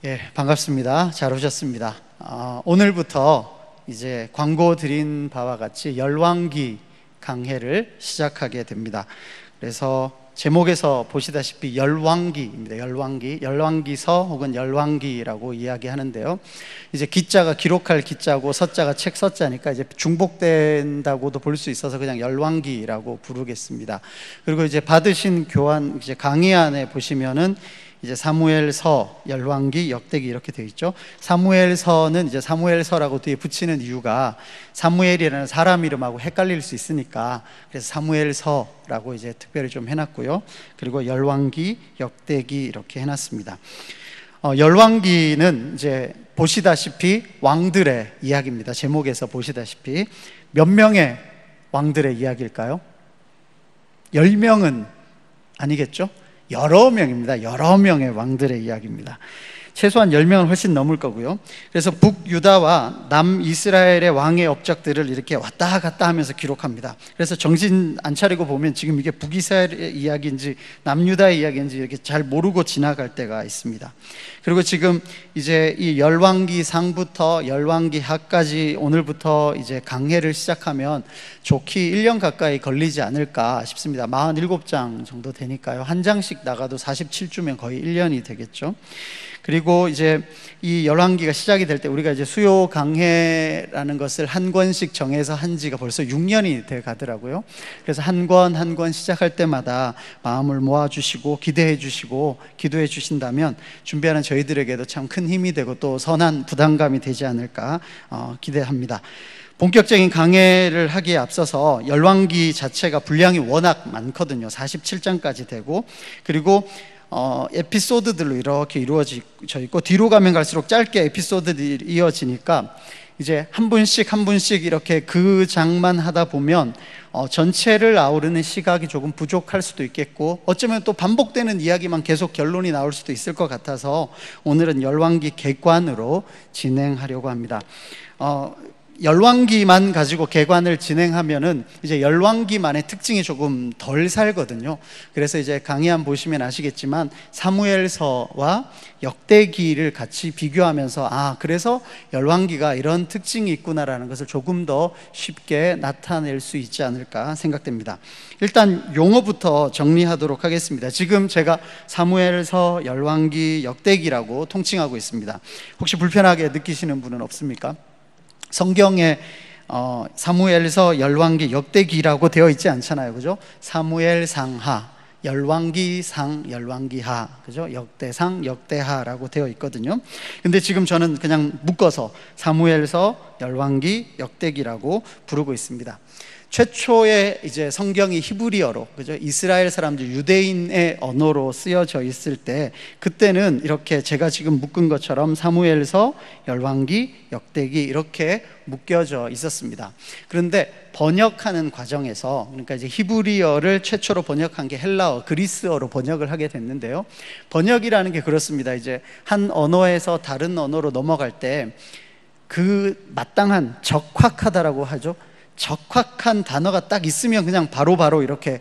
예, 반갑습니다. 잘 오셨습니다. 오늘부터 이제 광고 드린 바와 같이 열왕기 강해를 시작하게 됩니다. 그래서 제목에서 보시다시피 열왕기입니다. 열왕기서 혹은 열왕기라고 이야기하는데요. 이제 기자가 기록할 기자고 서자가 책 서자니까 이제 중복된다고도 볼 수 있어서 그냥 열왕기라고 부르겠습니다. 그리고 이제 받으신 교환 이제 강의 안에 보시면은 이제 사무엘서, 열왕기, 역대기 이렇게 되어 있죠. 사무엘서는 이제 사무엘서라고 뒤에 붙이는 이유가 사무엘이라는 사람 이름하고 헷갈릴 수 있으니까 그래서 사무엘서라고 이제 특별히 좀 해놨고요. 그리고 열왕기, 역대기 이렇게 해놨습니다. 열왕기는 이제 보시다시피 왕들의 이야기입니다. 제목에서 보시다시피 몇 명의 왕들의 이야기일까요? 10명은 아니겠죠? 여러 명입니다. 여러 명의 왕들의 이야기입니다. 최소한 10명은 훨씬 넘을 거고요. 그래서 북유다와 남이스라엘의 왕의 업적들을 이렇게 왔다 갔다 하면서 기록합니다. 그래서 정신 안 차리고 보면 지금 이게 북이스라엘의 이야기인지 남유다의 이야기인지 이렇게 잘 모르고 지나갈 때가 있습니다. 그리고 지금 이제 이 열왕기상부터 열왕기하까지 오늘부터 이제 강해를 시작하면 좋기 1년 가까이 걸리지 않을까 싶습니다. 47장 정도 되니까요. 한 장씩 나가도 47주면 거의 1년이 되겠죠. 그리고 이제 이 열왕기가 시작이 될 때 우리가 이제 수요 강해라는 것을 한 권씩 정해서 한 지가 벌써 6년이 돼 가더라고요. 그래서 한 권 한 권 시작할 때마다 마음을 모아주시고 기대해 주시고 기도해 주신다면 준비하는 저희들에게도 참 큰 힘이 되고 또 선한 부담감이 되지 않을까 기대합니다. 본격적인 강해를 하기에 앞서서 열왕기 자체가 분량이 워낙 많거든요. 47장까지 되고 그리고 에피소드들로 이렇게 이루어져 있고 뒤로 가면 갈수록 짧게 에피소드들이 이어지니까 이제 한 분씩 이렇게 그 장만 하다 보면 전체를 아우르는 시각이 조금 부족할 수도 있겠고 어쩌면 또 반복되는 이야기만 계속 결론이 나올 수도 있을 것 같아서 오늘은 열왕기 개관으로 진행하려고 합니다. 열왕기만 가지고 개관을 진행하면은 이제 열왕기만의 특징이 조금 덜 살거든요. 그래서 이제 강의안 보시면 아시겠지만 사무엘서와 역대기를 같이 비교하면서 그래서 열왕기가 이런 특징이 있구나라는 것을 조금 더 쉽게 나타낼 수 있지 않을까 생각됩니다. 일단 용어부터 정리하도록 하겠습니다. 지금 제가 사무엘서, 열왕기, 역대기라고 통칭하고 있습니다. 혹시 불편하게 느끼시는 분은 없습니까? 성경에 사무엘서, 열왕기, 역대기라고 되어 있지 않잖아요, 그죠? 사무엘상하, 열왕기상, 열왕기하, 그죠? 역대상, 역대하라고 되어 있거든요. 근데 지금 저는 그냥 묶어서 사무엘서, 열왕기, 역대기라고 부르고 있습니다. 최초의 이제 성경이 히브리어로, 그죠? 이스라엘 사람들 유대인의 언어로 쓰여져 있을 때 그때는 이렇게 제가 지금 묶은 것처럼 사무엘서, 열왕기, 역대기 이렇게 묶여져 있었습니다. 그런데 번역하는 과정에서 그러니까 이제 히브리어를 최초로 번역한 게 헬라어, 그리스어로 번역을 하게 됐는데요. 번역이라는 게 그렇습니다. 이제 한 언어에서 다른 언어로 넘어갈 때 그 마땅한 적확하다라고 하죠. 적확한 단어가 딱 있으면 그냥 바로바로 이렇게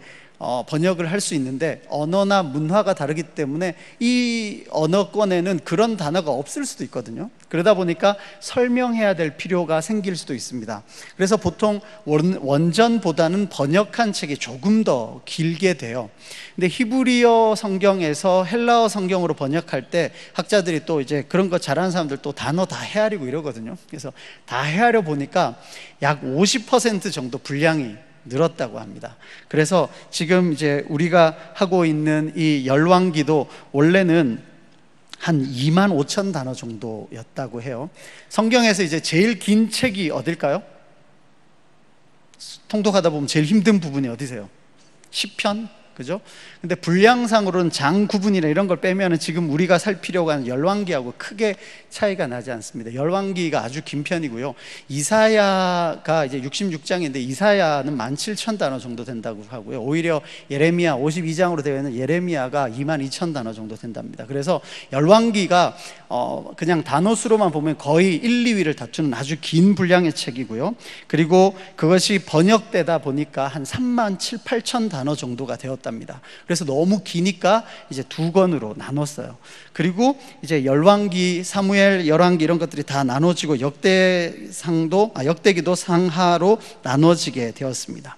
번역을 할 수 있는데 언어나 문화가 다르기 때문에 이 언어권에는 그런 단어가 없을 수도 있거든요. 그러다 보니까 설명해야 될 필요가 생길 수도 있습니다. 그래서 보통 원전보다는 번역한 책이 조금 더 길게 돼요. 근데 히브리어 성경에서 헬라어 성경으로 번역할 때 학자들이 또 이제 그런 거 잘하는 사람들 또 단어 다 헤아리고 이러거든요. 그래서 다 헤아려 보니까 약 50% 정도 분량이 늘었다고 합니다. 그래서 지금 이제 우리가 하고 있는 이 열왕기도 원래는 한 2만 5천 단어 정도였다고 해요. 성경에서 이제 제일 긴 책이 어딜까요? 통독하다 보면 제일 힘든 부분이 어디세요? 시편? 그죠? 근데 분량상으로는 장 구분이나 이런 걸 빼면은 지금 우리가 살피려고 하는 열왕기하고 크게 차이가 나지 않습니다. 열왕기가 아주 긴 편이고요. 이사야가 이제 66장인데 이사야는 17,000단어 정도 된다고 하고요. 오히려 예레미야 52장으로 되어 있는 예레미야가 22,000단어 정도 된답니다. 그래서 열왕기가 그냥 단어 수로만 보면 거의 1, 2위를 다투는 아주 긴 분량의 책이고요. 그리고 그것이 번역되다 보니까 한 37,000, 8,000단어 정도가 되었답니다. 있답니다. 그래서 너무 기니까 이제 두 권으로 나눴어요. 그리고 이제 열왕기, 사무엘, 열왕기 이런 것들이 다 나눠지고 역대기도 상하로 나눠지게 되었습니다.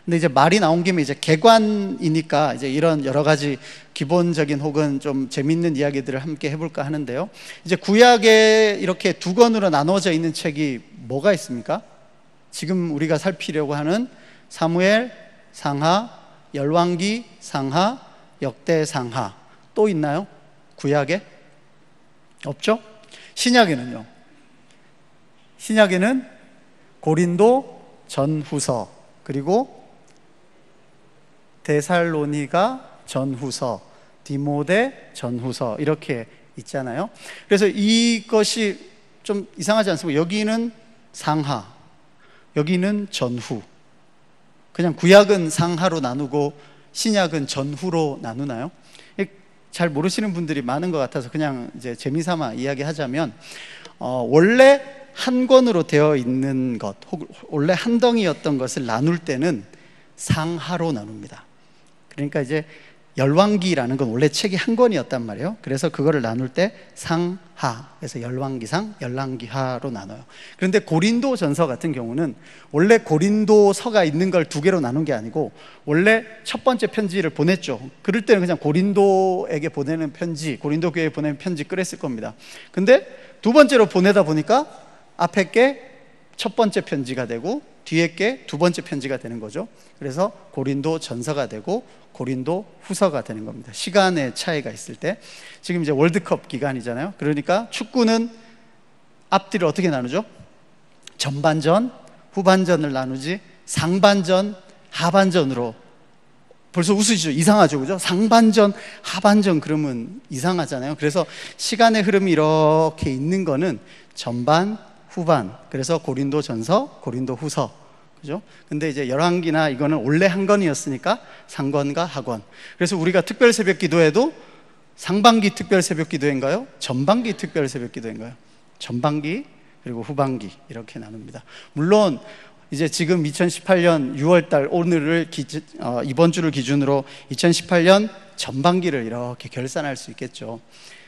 근데 이제 말이 나온 김에 이제 개관이니까 이제 이런 여러 가지 기본적인 혹은 좀 재밌는 이야기들을 함께 해볼까 하는데요. 이제 구약에 이렇게 두 권으로 나눠져 있는 책이 뭐가 있습니까? 지금 우리가 살피려고 하는 사무엘 상하, 열왕기 상하, 역대 상하. 또 있나요? 구약에? 없죠? 신약에는요? 신약에는 고린도 전후서, 그리고 데살로니가 전후서, 디모데 전후서 이렇게 있잖아요. 그래서 이것이 좀 이상하지 않습니까? 여기는 상하, 여기는 전후. 그냥 구약은 상하로 나누고 신약은 전후로 나누나요? 잘 모르시는 분들이 많은 것 같아서 그냥 이제 재미삼아 이야기하자면, 원래 한 권으로 되어 있는 것, 혹은 원래 한 덩이였던 것을 나눌 때는 상하로 나눕니다. 그러니까 이제 열왕기라는 건 원래 책이 한 권이었단 말이에요. 그래서 그거를 나눌 때 상하, 그래서 열왕기상, 열왕기하로 나눠요. 그런데 고린도 전서 같은 경우는 원래 고린도서가 있는 걸 두 개로 나눈 게 아니고, 원래 첫 번째 편지를 보냈죠. 그럴 때는 그냥 고린도에게 보내는 편지, 고린도 교회에 보내는 편지 그랬을 겁니다. 근데 두 번째로 보내다 보니까 앞에 게 첫 번째 편지가 되고 뒤에 게 두 번째 편지가 되는 거죠. 그래서 고린도 전서가 되고 고린도 후서가 되는 겁니다. 시간의 차이가 있을 때. 지금 이제 월드컵 기간이잖아요. 그러니까 축구는 앞뒤를 어떻게 나누죠? 전반전, 후반전을 나누지 상반전, 하반전으로. 벌써 웃으시죠? 이상하죠, 그죠? 상반전, 하반전 그러면 이상하잖아요. 그래서 시간의 흐름이 이렇게 있는 거는 전반, 후반. 그래서 고린도 전서, 고린도 후서. 그죠? 근데 이제 열왕기나 이거는 원래 한 권이었으니까 상권과 하권. 그래서 우리가 특별 새벽 기도회도 상반기 특별 새벽 기도회인가요? 전반기 특별 새벽 기도회인가요? 전반기 그리고 후반기 이렇게 나눕니다. 물론 이제 지금 2018년 6월달 오늘을 이번 주를 기준으로 2018년 전반기를 이렇게 결산할 수 있겠죠.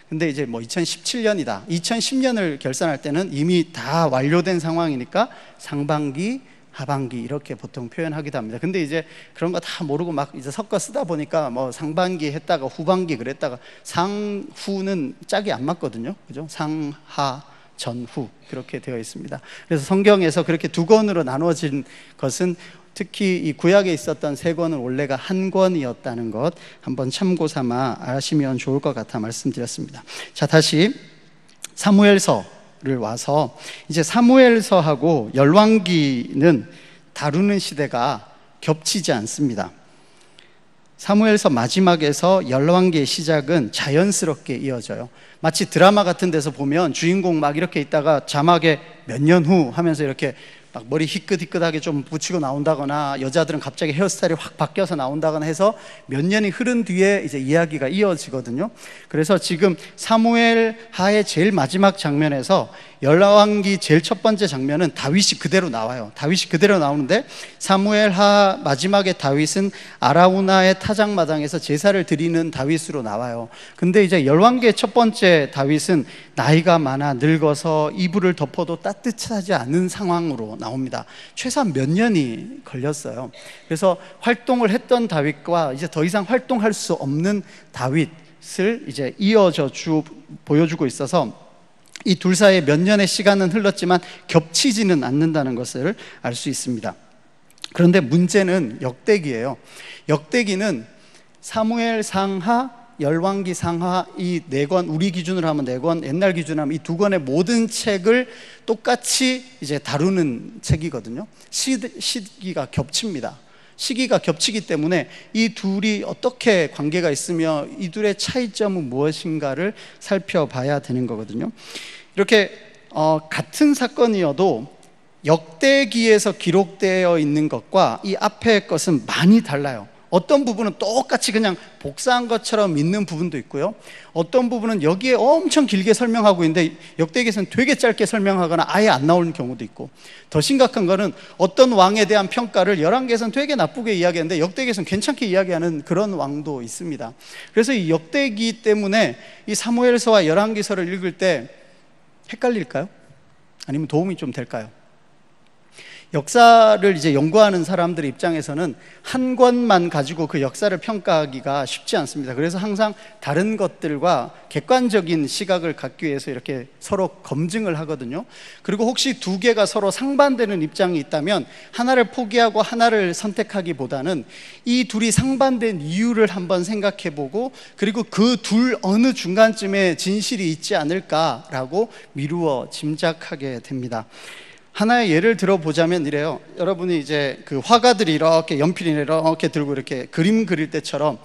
근데 이제 뭐 2017년이다, 2010년을 결산할 때는 이미 다 완료된 상황이니까 상반기, 하반기 이렇게 보통 표현하기도 합니다. 근데 이제 그런 거 다 모르고 막 이제 섞어 쓰다 보니까 뭐 상반기 했다가 후반기 그랬다가 상후는 짝이 안 맞거든요. 그죠? 상하, 전후 그렇게 되어 있습니다. 그래서 성경에서 그렇게 두 권으로 나눠진 것은 특히 이 구약에 있었던 세 권은 원래가 한 권이었다는 것 한번 참고 삼아 아시면 좋을 것 같아 말씀드렸습니다. 자, 다시 사무엘서를 와서 이제 사무엘서하고 열왕기는 다루는 시대가 겹치지 않습니다. 사무엘서 마지막에서 열왕기의 시작은 자연스럽게 이어져요. 마치 드라마 같은 데서 보면 주인공 막 이렇게 있다가 자막에 몇 년 후 하면서 이렇게 막 머리 희끗희끗하게 좀 붙이고 나온다거나, 여자들은 갑자기 헤어스타일이 확 바뀌어서 나온다거나 해서 몇 년이 흐른 뒤에 이제 이야기가 이어지거든요. 그래서 지금 사무엘 하의 제일 마지막 장면에서 열왕기 제일 첫 번째 장면은 다윗이 그대로 나와요. 다윗이 그대로 나오는데, 사무엘 하 마지막에 다윗은 아라우나의 타작마당에서 제사를 드리는 다윗으로 나와요. 근데 이제 열왕기의 첫 번째 다윗은 나이가 많아 늙어서 이불을 덮어도 따뜻하지 않은 상황으로 나옵니다. 최소한 몇 년이 걸렸어요. 그래서 활동을 했던 다윗과 이제 더 이상 활동할 수 없는 다윗을 이제 보여주고 있어서 이 둘 사이에 몇 년의 시간은 흘렀지만 겹치지는 않는다는 것을 알 수 있습니다. 그런데 문제는 역대기예요. 역대기는 사무엘 상하, 열왕기 상하 이 네 권, 우리 기준으로 하면 네 권, 옛날 기준으로 하면 이 두 권의 모든 책을 똑같이 이제 다루는 책이거든요. 시기가 겹칩니다. 시기가 겹치기 때문에 이 둘이 어떻게 관계가 있으며 이 둘의 차이점은 무엇인가를 살펴봐야 되는 거거든요. 이렇게 같은 사건이어도 역대기에서 기록되어 있는 것과 이 앞의 것은 많이 달라요. 어떤 부분은 똑같이 그냥 복사한 것처럼 있는 부분도 있고요, 어떤 부분은 여기에 엄청 길게 설명하고 있는데 역대기에서는 되게 짧게 설명하거나 아예 안 나오는 경우도 있고, 더 심각한 거는 어떤 왕에 대한 평가를 열왕기에서는 되게 나쁘게 이야기하는데 역대기에서는 괜찮게 이야기하는 그런 왕도 있습니다. 그래서 이 역대기 때문에 이 사무엘서와 열왕기서를 읽을 때 헷갈릴까요? 아니면 도움이 좀 될까요? 역사를 이제 연구하는 사람들 입장에서는 한 권만 가지고 그 역사를 평가하기가 쉽지 않습니다. 그래서 항상 다른 것들과 객관적인 시각을 갖기 위해서 이렇게 서로 검증을 하거든요. 그리고 혹시 두 개가 서로 상반되는 입장이 있다면 하나를 포기하고 하나를 선택하기보다는 이 둘이 상반된 이유를 한번 생각해보고, 그리고 그 둘 어느 중간쯤에 진실이 있지 않을까라고 미루어 짐작하게 됩니다. 하나의 예를 들어보자면 이래요. 여러분이 이제 그 화가들이 이렇게 연필을 이렇게 들고 이렇게 그림 그릴 때처럼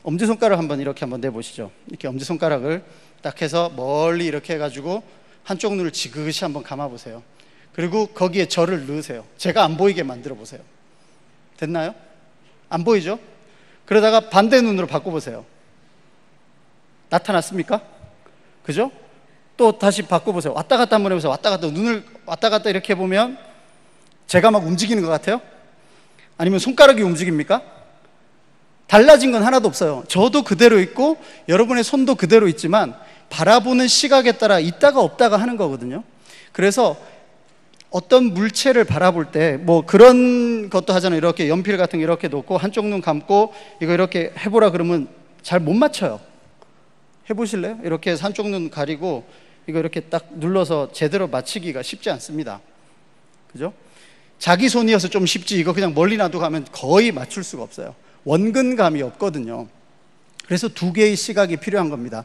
엄지손가락 한번 이렇게 한번 내보시죠. 이렇게 엄지손가락을 딱 해서 멀리 이렇게 해가지고 한쪽 눈을 지그시 한번 감아보세요. 그리고 거기에 절을 넣으세요. 제가 안 보이게 만들어 보세요. 됐나요? 안 보이죠? 그러다가 반대 눈으로 바꿔보세요. 나타났습니까? 그죠? 또 다시 바꿔보세요. 왔다 갔다 한번 해보세요. 왔다 갔다, 눈을 왔다 갔다 이렇게 해보면 제가 막 움직이는 것 같아요? 아니면 손가락이 움직입니까? 달라진 건 하나도 없어요. 저도 그대로 있고 여러분의 손도 그대로 있지만 바라보는 시각에 따라 있다가 없다가 하는 거거든요. 그래서 어떤 물체를 바라볼 때 뭐 그런 것도 하잖아요. 이렇게 연필 같은 거 이렇게 놓고 한쪽 눈 감고 이거 이렇게 해보라 그러면 잘 못 맞춰요. 해보실래요? 이렇게 해서 한쪽 눈 가리고 이거 이렇게 딱 눌러서 제대로 맞추기가 쉽지 않습니다. 그죠? 자기 손이어서 좀 쉽지, 이거 그냥 멀리 놔두고 가면 거의 맞출 수가 없어요. 원근감이 없거든요. 그래서 두 개의 시각이 필요한 겁니다.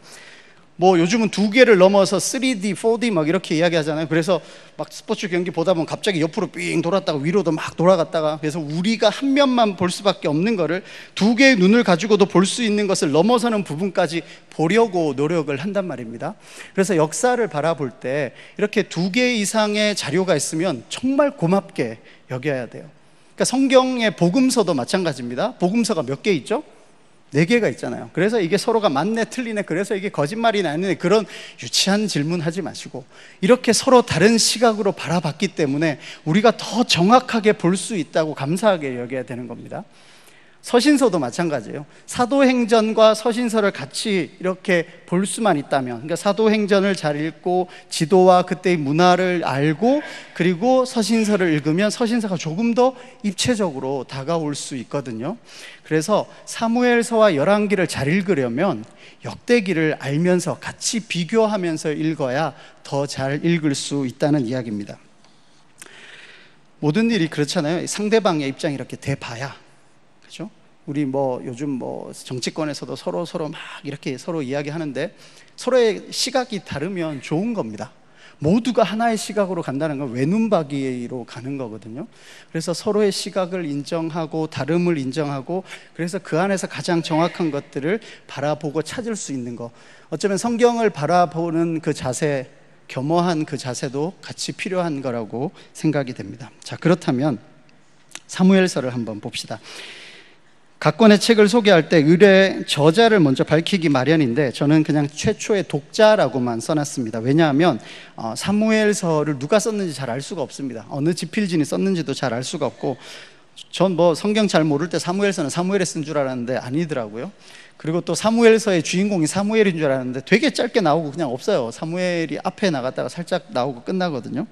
뭐 요즘은 두 개를 넘어서 3D, 4D 막 이렇게 이야기하잖아요. 그래서 막 스포츠 경기 보다 보면 갑자기 옆으로 삥 돌았다가 위로도 막 돌아갔다가, 그래서 우리가 한 면만 볼 수밖에 없는 거를 두 개의 눈을 가지고도 볼 수 있는 것을 넘어서는 부분까지 보려고 노력을 한단 말입니다. 그래서 역사를 바라볼 때 이렇게 두 개 이상의 자료가 있으면 정말 고맙게 여겨야 돼요. 그러니까 성경의 복음서도 마찬가지입니다. 복음서가 몇 개 있죠? 4개가 있잖아요. 그래서 이게 서로가 맞네 틀리네, 그래서 이게 거짓말이 아니네, 그런 유치한 질문 하지 마시고 이렇게 서로 다른 시각으로 바라봤기 때문에 우리가 더 정확하게 볼 수 있다고 감사하게 여겨야 되는 겁니다. 서신서도 마찬가지예요. 사도행전과 서신서를 같이 이렇게 볼 수만 있다면, 그러니까 사도행전을 잘 읽고 지도와 그때의 문화를 알고 그리고 서신서를 읽으면 서신서가 조금 더 입체적으로 다가올 수 있거든요. 그래서 사무엘서와 열왕기를 잘 읽으려면 역대기를 알면서 같이 비교하면서 읽어야 더 잘 읽을 수 있다는 이야기입니다. 모든 일이 그렇잖아요. 상대방의 입장이 이렇게 돼봐야, 그죠? 우리 뭐 요즘 뭐 정치권에서도 서로 막 이렇게 서로 이야기하는데 서로의 시각이 다르면 좋은 겁니다. 모두가 하나의 시각으로 간다는 건 외눈박이로 가는 거거든요. 그래서 서로의 시각을 인정하고 다름을 인정하고, 그래서 그 안에서 가장 정확한 것들을 바라보고 찾을 수 있는 거, 어쩌면 성경을 바라보는 그 자세, 겸허한 그 자세도 같이 필요한 거라고 생각이 됩니다. 자, 그렇다면 사무엘서를 한번 봅시다. 각 권의 책을 소개할 때 의뢰 저자를 먼저 밝히기 마련인데 저는 그냥 최초의 독자라고만 써놨습니다. 왜냐하면 사무엘서를 누가 썼는지 잘 알 수가 없습니다. 어느 지필진이 썼는지도 잘 알 수가 없고, 전 뭐 성경 잘 모를 때 사무엘서는 사무엘이 쓴 줄 알았는데 아니더라고요. 그리고 또 사무엘서의 주인공이 사무엘인 줄 알았는데 되게 짧게 나오고 그냥 없어요. 사무엘이 앞에 나갔다가 살짝 나오고 끝나거든요.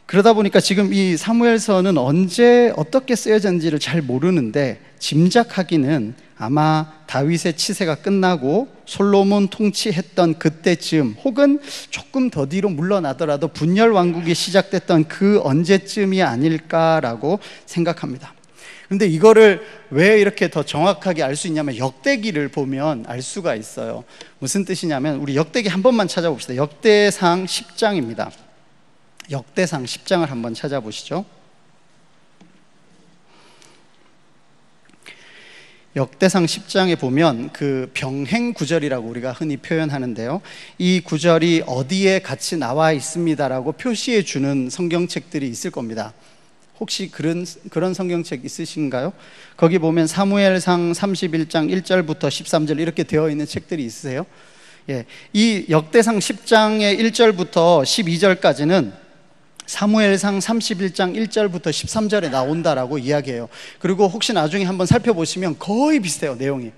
그러다 보니까 지금 이 사무엘서는 언제 어떻게 쓰여졌는지를 잘 모르는데 짐작하기는 아마 다윗의 치세가 끝나고 솔로몬 통치했던 그때쯤, 혹은 조금 더 뒤로 물러나더라도 분열 왕국이 시작됐던 그 언제쯤이 아닐까라고 생각합니다. 그런데 이거를 왜 이렇게 더 정확하게 알 수 있냐면 역대기를 보면 알 수가 있어요. 무슨 뜻이냐면 우리 역대기 한 번만 찾아봅시다. 역대상 10장입니다. 역대상 10장을 한번 찾아보시죠. 역대상 10장에 보면 그 병행 구절이라고 우리가 흔히 표현하는데요, 이 구절이 어디에 같이 나와 있습니다라고 표시해 주는 성경책들이 있을 겁니다. 혹시 그런 성경책 있으신가요? 거기 보면 사무엘상 31장 1절부터 13절 이렇게 되어 있는 책들이 있으세요? 예, 이 역대상 10장의 1절부터 12절까지는 사무엘상 31장 1절부터 13절에 나온다라고 이야기해요. 그리고 혹시 나중에 한번 살펴보시면 거의 비슷해요. 내용이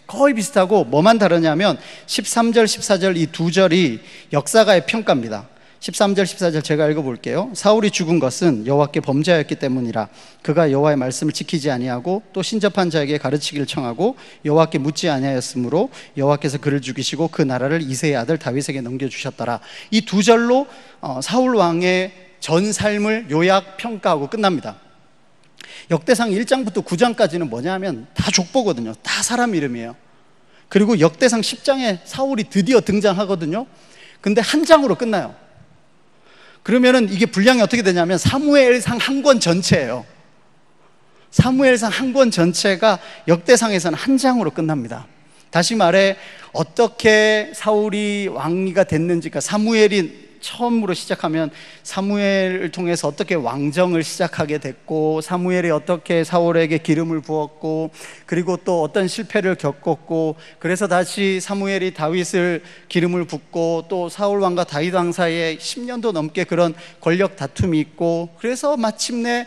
거의 비슷하고 뭐만 다르냐면 13절 14절 이 두 절이 역사가의 평가입니다. 13절 14절 제가 읽어볼게요. 사울이 죽은 것은 여호와께 범죄하였기 때문이라. 그가 여호와의 말씀을 지키지 아니하고 또 신접한 자에게 가르치기를 청하고 여호와께 묻지 아니하였으므로 여호와께서 그를 죽이시고 그 나라를 이새의 아들 다윗에게 넘겨주셨더라. 이 두 절로 사울 왕의 전 삶을 요약 평가하고 끝납니다. 역대상 1장부터 9장까지는 뭐냐면 다 족보거든요. 다 사람 이름이에요. 그리고 역대상 10장에 사울이 드디어 등장하거든요. 근데 한 장으로 끝나요. 그러면은 이게 분량이 어떻게 되냐면 사무엘상 한 권 전체예요. 사무엘상 한 권 전체가 역대상에서는 한 장으로 끝납니다. 다시 말해 어떻게 사울이 왕위가 됐는지, 그러니까 사무엘이 처음으로 시작하면 사무엘을 통해서 어떻게 왕정을 시작하게 됐고, 사무엘이 어떻게 사울에게 기름을 부었고, 그리고 또 어떤 실패를 겪었고, 그래서 다시 사무엘이 다윗을 기름을 붓고, 또 사울 왕과 다윗 왕 사이에 10년도 넘게 그런 권력 다툼이 있고, 그래서 마침내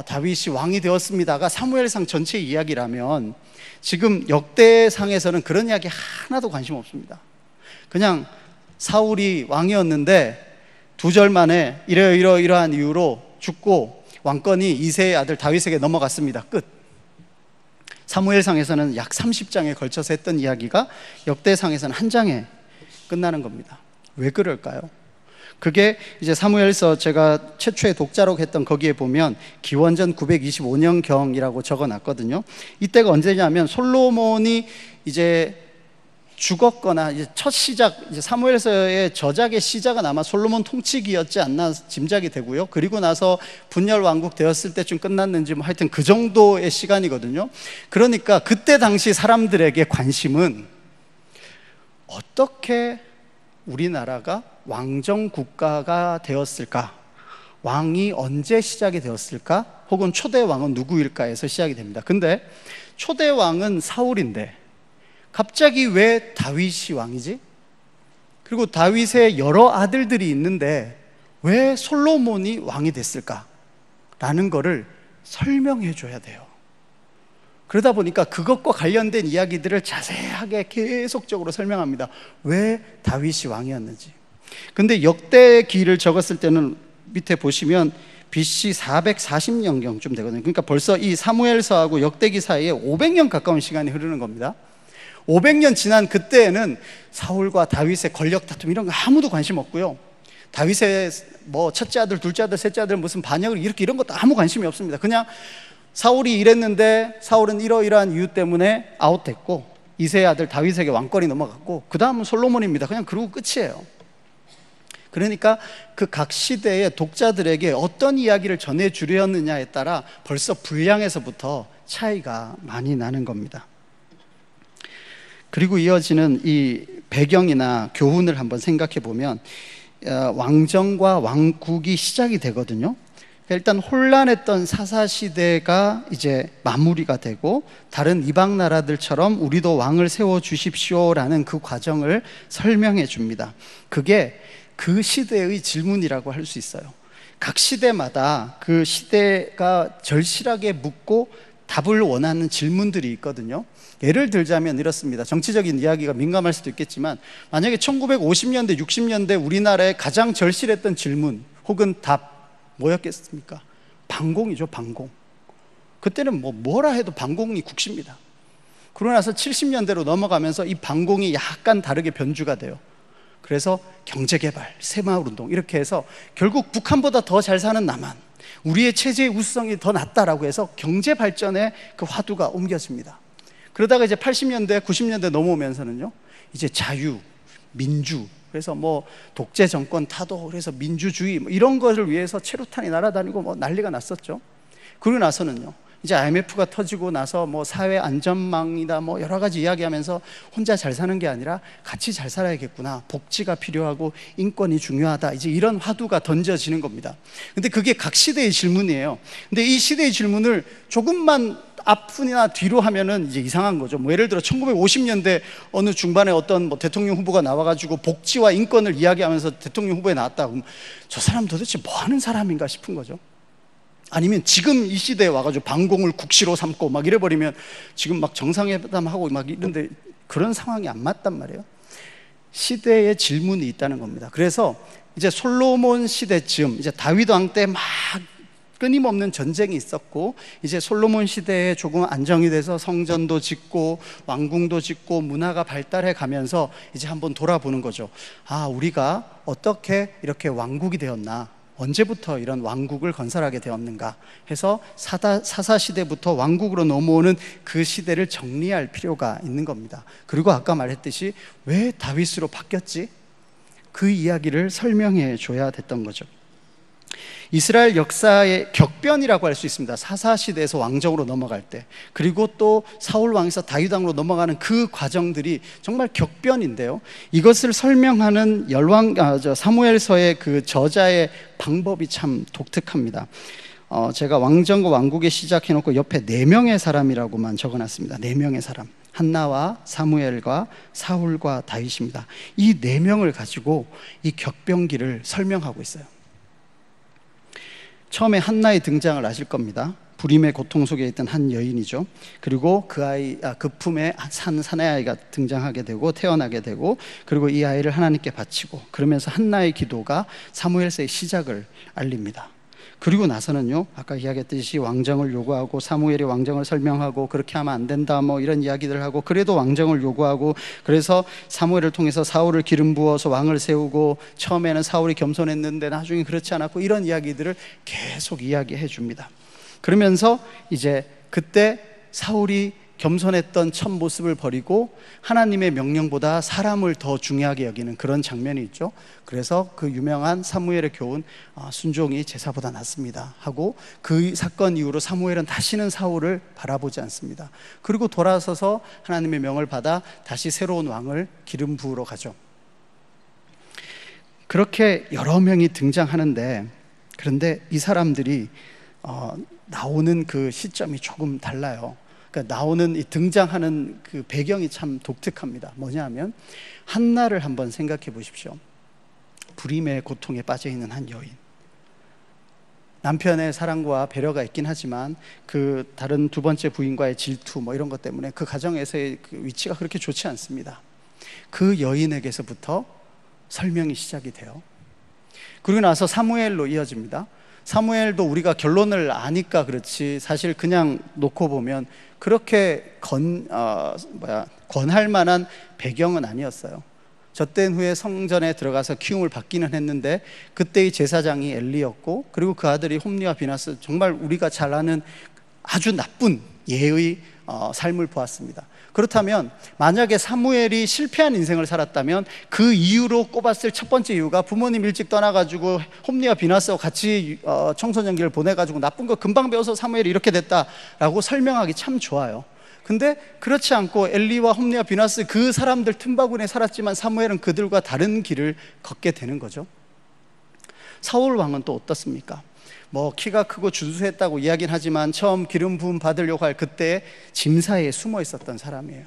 다윗이 왕이 되었습니다가 사무엘상 전체 이야기라면, 지금 역대상에서는 그런 이야기 하나도 관심 없습니다. 그냥 사울이 왕이었는데 2절 만에 이러이러한 이유로 죽고 왕권이 이새의 아들 다윗에게 넘어갔습니다. 끝. 사무엘상에서는 약 30장에 걸쳐서 했던 이야기가 역대상에서는 한 장에 끝나는 겁니다. 왜 그럴까요? 그게 이제 사무엘서 제가 최초의 독자록 했던 거기에 보면 기원전 925년경이라고 적어놨거든요. 이때가 언제냐면 솔로몬이 이제 죽었거나 이제 첫 시작, 이제 사무엘서의 저작의 시작은 아마 솔로몬 통치기였지 않나 짐작이 되고요. 그리고 나서 분열 왕국 되었을 때쯤 끝났는지 뭐 하여튼 그 정도의 시간이거든요. 그러니까 그때 당시 사람들에게 관심은 어떻게 우리나라가 왕정 국가가 되었을까? 왕이 언제 시작이 되었을까? 혹은 초대 왕은 누구일까에서 시작이 됩니다. 근데 초대 왕은 사울인데 갑자기 왜 다윗이 왕이지? 그리고 다윗의 여러 아들들이 있는데 왜 솔로몬이 왕이 됐을까? 라는 거를 설명해 줘야 돼요. 그러다 보니까 그것과 관련된 이야기들을 자세하게 계속적으로 설명합니다. 왜 다윗이 왕이었는지. 근데 역대기를 적었을 때는 밑에 보시면 BC 440년경쯤 되거든요. 그러니까 벌써 이 사무엘서하고 역대기 사이에 500년 가까운 시간이 흐르는 겁니다. 500년 지난 그때에는 사울과 다윗의 권력 다툼 이런 거 아무도 관심 없고요. 다윗의 뭐 첫째 아들, 둘째 아들, 셋째 아들 무슨 반역을 일으키고 이런 것도 아무 관심이 없습니다. 그냥 사울이 이랬는데 사울은 이러이러한 이유 때문에 아웃됐고 이새의 아들 다윗에게 왕권이 넘어갔고 그 다음은 솔로몬입니다. 그냥 그러고 끝이에요. 그러니까 그 각 시대의 독자들에게 어떤 이야기를 전해주려느냐에 따라 벌써 분량에서부터 차이가 많이 나는 겁니다. 그리고 이어지는 이 배경이나 교훈을 한번 생각해 보면 왕정과 왕국이 시작이 되거든요. 일단 혼란했던 사사시대가 이제 마무리가 되고 다른 이방 나라들처럼 우리도 왕을 세워주십시오라는 그 과정을 설명해 줍니다. 그게 그 시대의 질문이라고 할 수 있어요. 각 시대마다 그 시대가 절실하게 묻고 답을 원하는 질문들이 있거든요. 예를 들자면 이렇습니다. 정치적인 이야기가 민감할 수도 있겠지만 만약에 1950년대, 60년대 우리나라에 가장 절실했던 질문 혹은 답 뭐였겠습니까? 반공이죠, 반공. 그때는 뭐라 해도 반공이 국시입니다. 그러고 나서 70년대로 넘어가면서 이 반공이 약간 다르게 변주가 돼요. 그래서 경제개발, 새마을운동 이렇게 해서 결국 북한보다 더 잘 사는 남한, 우리의 체제의 우수성이 더 낫다라고 해서 경제발전의 그 화두가 옮겨집니다. 그러다가 이제 80년대, 90년대 넘어오면서는요, 이제 자유, 민주, 그래서 뭐 독재 정권 타도, 그래서 민주주의 뭐 이런 것을 위해서 체류탄이 날아다니고 뭐 난리가 났었죠. 그러고 나서는요, 이제 IMF가 터지고 나서 뭐 사회 안전망이다 뭐 여러 가지 이야기하면서 혼자 잘 사는 게 아니라 같이 잘 살아야겠구나, 복지가 필요하고 인권이 중요하다, 이제 이런 화두가 던져지는 겁니다. 근데 그게 각 시대의 질문이에요. 근데 이 시대의 질문을 조금만 앞이나 뒤로 하면은 이제 이상한 거죠. 뭐 예를 들어 1950년대 어느 중반에 어떤 뭐 대통령 후보가 나와가지고 복지와 인권을 이야기하면서 대통령 후보에 나왔다 그러면 저 사람 도대체 뭐 하는 사람인가 싶은 거죠. 아니면 지금 이 시대에 와가지고 방공을 국시로 삼고 막 이래버리면 지금 막 정상회담하고 막 이런데 그런 상황이 안 맞단 말이에요. 시대의 질문이 있다는 겁니다. 그래서 이제 솔로몬 시대쯤, 이제 다윗 왕 때 막 끊임없는 전쟁이 있었고, 이제 솔로몬 시대에 조금 안정이 돼서 성전도 짓고 왕궁도 짓고 문화가 발달해 가면서 이제 한번 돌아보는 거죠. 아, 우리가 어떻게 이렇게 왕국이 되었나, 언제부터 이런 왕국을 건설하게 되었는가 해서 사사시대부터 왕국으로 넘어오는 그 시대를 정리할 필요가 있는 겁니다. 그리고 아까 말했듯이 왜 다윗으로 바뀌었지? 그 이야기를 설명해 줘야 됐던 거죠. 이스라엘 역사의 격변이라고 할 수 있습니다. 사사시대에서 왕정으로 넘어갈 때, 그리고 또 사울 왕에서 다윗 왕으로 넘어가는 그 과정들이 정말 격변인데요, 이것을 설명하는 사무엘서의 그 저자의 방법이 참 독특합니다. 제가 왕정과 왕국에 시작해놓고 옆에 4명의 사람이라고만 적어놨습니다. 4명의 사람, 한나와 사무엘과 사울과 다윗입니다. 이 4명을 가지고 이 격변기를 설명하고 있어요. 처음에 한나의 등장을 아실 겁니다. 불임의 고통 속에 있던 한 여인이죠. 그리고 그 품에 사내 아이가 등장하게 되고 태어나게 되고, 그리고 이 아이를 하나님께 바치고, 그러면서 한나의 기도가 사무엘서의 시작을 알립니다. 그리고 나서는요, 아까 이야기했듯이 왕정을 요구하고, 사무엘이 왕정을 설명하고, 그렇게 하면 안 된다 뭐 이런 이야기들 하고, 그래도 왕정을 요구하고, 그래서 사무엘을 통해서 사울을 기름 부어서 왕을 세우고, 처음에는 사울이 겸손했는데 나중에 그렇지 않았고, 이런 이야기들을 계속 이야기해 줍니다. 그러면서 이제 그때 사울이 겸손했던 첫 모습을 버리고 하나님의 명령보다 사람을 더 중요하게 여기는 그런 장면이 있죠. 그래서 그 유명한 사무엘의 교훈, 순종이 제사보다 낫습니다 하고, 그 사건 이후로 사무엘은 다시는 사울을 바라보지 않습니다. 그리고 돌아서서 하나님의 명을 받아 다시 새로운 왕을 기름 부으러 가죠. 그렇게 여러 명이 등장하는데, 그런데 이 사람들이 나오는 그 시점이 조금 달라요. 그러니까 나오는, 등장하는 그 배경이 참 독특합니다. 뭐냐면 한나를 한번 생각해 보십시오. 불임의 고통에 빠져 있는 한 여인, 남편의 사랑과 배려가 있긴 하지만 그 다른 두 번째 부인과의 질투 뭐 이런 것 때문에 그 가정에서의 그 위치가 그렇게 좋지 않습니다. 그 여인에게서부터 설명이 시작이 돼요. 그리고 나서 사무엘로 이어집니다. 사무엘도 우리가 결론을 아니까 그렇지, 사실 그냥 놓고 보면 그렇게 권할 만한 배경은 아니었어요. 젖된 후에 성전에 들어가서 키움을 받기는 했는데, 그때의 제사장이 엘리였고, 그리고 그 아들이 홈리와 비나스, 정말 우리가 잘 아는 아주 나쁜 예의 삶을 보았습니다. 그렇다면 만약에 사무엘이 실패한 인생을 살았다면 그 이유로 꼽았을 첫 번째 이유가 부모님 일찍 떠나가지고 홈리와 비나스와 같이 청소년기를 보내가지고 나쁜 거 금방 배워서 사무엘이 이렇게 됐다라고 설명하기 참 좋아요. 근데 그렇지 않고 엘리와 홈리와 비나스 그 사람들 틈바구니에 살았지만 사무엘은 그들과 다른 길을 걷게 되는 거죠. 사울 왕은 또 어떻습니까? 뭐 키가 크고 준수했다고 이야기는 하지만 처음 기름 부음 받으려고 할 그때 짐 사이에 숨어 있었던 사람이에요.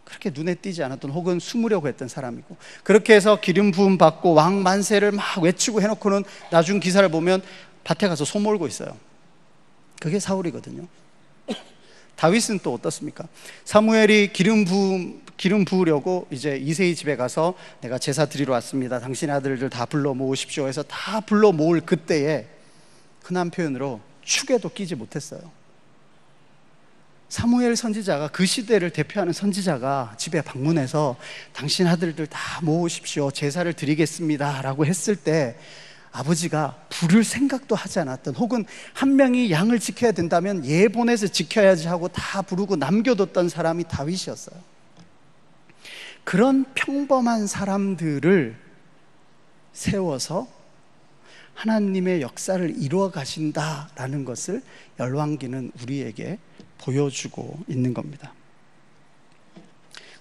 그렇게 눈에 띄지 않았던, 혹은 숨으려고 했던 사람이고, 그렇게 해서 기름 부음 받고 왕 만세를 막 외치고 해놓고는 나중 기사를 보면 밭에 가서 소 몰고 있어요. 그게 사울이거든요. 다윗은 또 어떻습니까? 사무엘이 기름 부으려고 이제 이새의 집에 가서 내가 제사 드리러 왔습니다, 당신의 아들들 다 불러 모으십시오 해서 다 불러 모을 그때에 흔한 표현으로 축에도 끼지 못했어요. 사무엘 선지자가, 그 시대를 대표하는 선지자가 집에 방문해서 당신 아들들 다 모으십시오, 제사를 드리겠습니다 라고 했을 때 아버지가 부를 생각도 하지 않았던, 혹은 한 명이 양을 지켜야 된다면 얘 보내서 지켜야지 하고 다 부르고 남겨뒀던 사람이 다윗이었어요. 그런 평범한 사람들을 세워서 하나님의 역사를 이루어 가신다라는 것을 열왕기는 우리에게 보여주고 있는 겁니다.